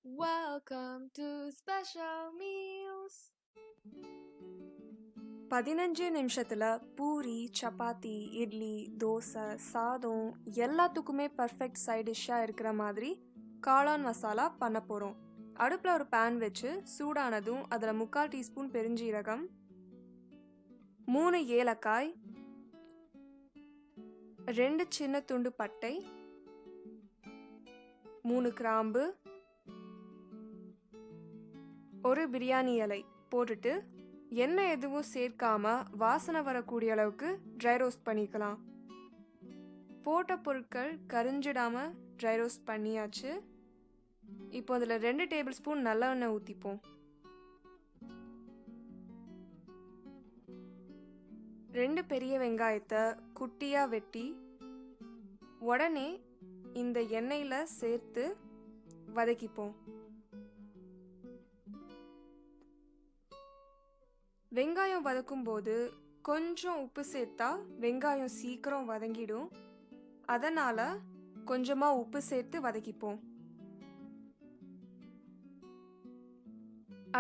Welcome to Special Meals. 15 நிமிஷத்துல பூரி, சப்பாத்தி, இட்லி, தோசை, சாதம் எல்லாத்துக்குமே பர்ஃபெக்ட் சைட் டிஷ்ஷாக இருக்கிற மாதிரி காளான் மசாலா பண்ண போகிறோம். அடுப்பில் ஒரு பேன் வச்சு சூடானதும் அதில் 3/4 டீஸ்பூன் பெருஞ்சீரகம், 3 ஏலக்காய், 2 சின்ன துண்டு பட்டை, 3 கிராம்பு, ஒரு பிரியாணி இலை போட்டுட்டு எண்ணெய் எதுவும் சேர்க்காம வாசனை வரக்கூடிய அளவுக்கு ட்ரை ரோஸ்ட் பண்ணிக்கலாம். போட்ட பொருட்கள் கரிஞ்சிடாம ட்ரை ரோஸ்ட் பண்ணியாச்சு. இப்போ அதில் 2 டேபிள் ஸ்பூன் நல்லெண்ணெய் ஊற்றிப்போம். 2 பெரிய வெங்காயத்தை குட்டியாக வெட்டி உடனே இந்த எண்ணெயில் சேர்த்து வதக்கிப்போம். வெங்காயம் வதக்கும் போது கொஞ்சம் உப்பு சேர்த்தா வெங்காயம் சீக்கிரம் வதங்கிடும். அதனால கொஞ்சமாக உப்பு சேர்த்து வதக்கிப்போம்.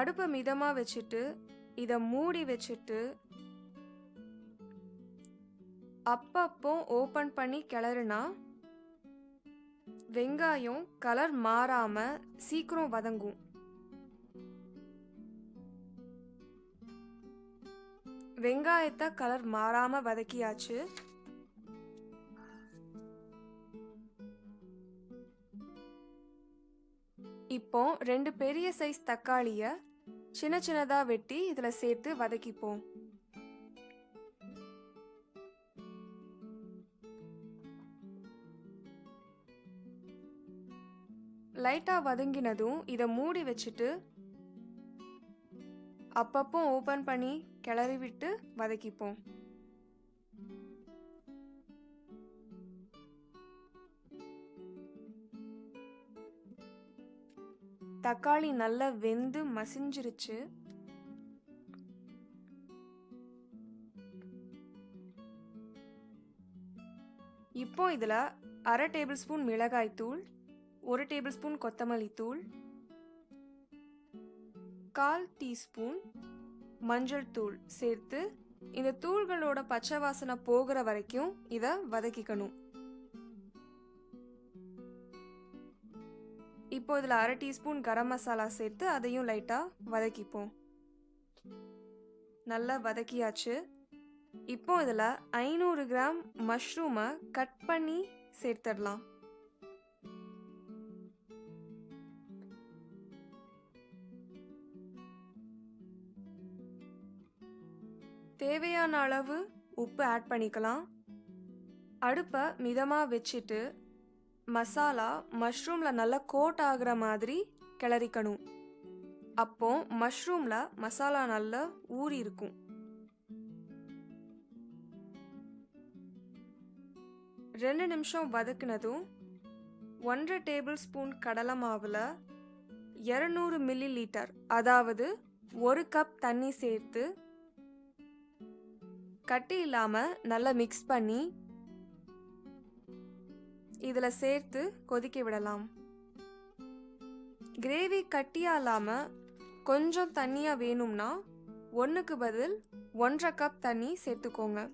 அடுப்பை மிதமாக வச்சுட்டு இதை மூடி வச்சுட்டு அப்பப்போ ஓப்பன் பண்ணி கிளறுனா வெங்காயம் கலர் மாறாம சீக்கிரம் வதங்கும். வெங்காயத்தை கலர் மாறாம வதக்கியாச்சு. இப்போ 2 பெரிய சைஸ் தக்காளியை சின்ன சின்னதா வெட்டி இதுல சேர்த்து வதக்கிப்போம். லைட்டா வதங்கினதும் இதை மூடி வச்சுட்டு அப்பப்போ ஓப்பன் பண்ணி கிளறி விட்டு வதக்கிப்போம். தக்காளி நல்லா வெந்து மசிஞ்சிருச்சு. இப்போ இதுல 1/2 டேபிள் ஸ்பூன் மிளகாய் தூள், 1 டேபிள் ஸ்பூன் கொத்தமல்லி தூள், 1/4 டீஸ்பூன் மஞ்சள் தூள் சேர்த்து இந்த தூள்களோட பச்சை வாசனை போகிற வரைக்கும் இதை வதக்கிக்கணும். இப்போ இதில் 1/2 டீஸ்பூன் கரம் மசாலா சேர்த்து அதையும் லைட்டாக வதக்கிப்போம். நல்லா வதக்கியாச்சு. இப்போ இதில் 500 கிராம் மஷ்ரூமை கட் பண்ணி சேர்த்துடலாம். தேவையான அளவு உப்பு ஆட் பண்ணிக்கலாம். அடுப்பை மிதமாக வச்சுட்டு மசாலா மஷ்ரூமில் நல்லா கோட் ஆகிற மாதிரி கிளறிக்கணும். அப்போ மஷ்ரூமில் மசாலா நல்லா ஊறி இருக்கும். ரெண்டு நிமிஷம் வதக்கினதும் 1/2 டேபிள் ஸ்பூன் கடலை மாவில் 200 மில்லி லிட்டர் அதாவது 1 கப் தண்ணி சேர்த்து கட்டி இல்லாமல் நல்லா மிக்ஸ் பண்ணி இதில் சேர்த்து கொதிக்க விடலாம். கிரேவி கட்டியாக இல்லாமல் கொஞ்சம் தண்ணியாக வேணும்னா 1க்கு பதில் 1/2 கப் தண்ணி சேர்த்துக்கோங்க.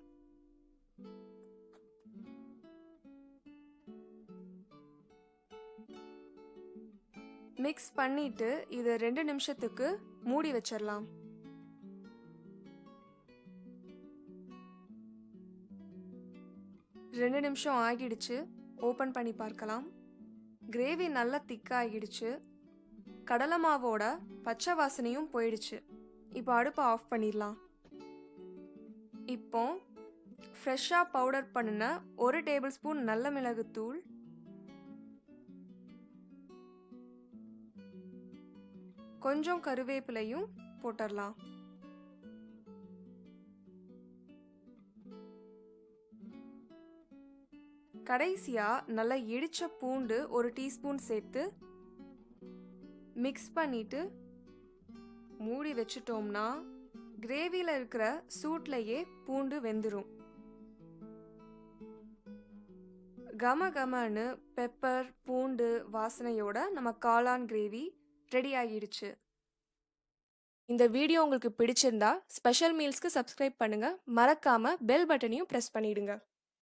மிக்ஸ் பண்ணிட்டு இது 2 நிமிஷத்துக்கு மூடி வச்சிடலாம். 2 நிமிஷம் ஆகிடுச்சு. ஓப்பன் பண்ணி பார்க்கலாம். கிரேவி நல்லா திக்காகிடுச்சு. கடலை மாவோட பச்சை வாசனையும் போயிடுச்சு. இப்போ அடுப்பை ஆஃப் பண்ணிடலாம். இப்போ ஃப்ரெஷ்ஷாக பவுடர் பண்ணின 1 டேபிள் ஸ்பூன் நல்ல மிளகுத்தூள், கொஞ்சம் கருவேப்பிலையும் போட்டுடலாம். கடைசியாக நல்லா இடிச்ச பூண்டு 1 டீஸ்பூன் சேர்த்து மிக்ஸ் பண்ணிட்டு மூடி வச்சுட்டோம்னா கிரேவியில் இருக்கிற சூட்லையே பூண்டு வெந்துடும். கம கமன்னு பெப்பர் பூண்டு வாசனையோட நம்ம காளான் கிரேவி ரெடி ஆகிடுச்சு. இந்த வீடியோ உங்களுக்கு பிடிச்சிருந்தா ஸ்பெஷல் மீல்ஸ்க்கு சப்ஸ்கிரைப் பண்ணுங்க. மறக்காம பெல் பட்டனையும் பிரஸ் பண்ணிடுங்க.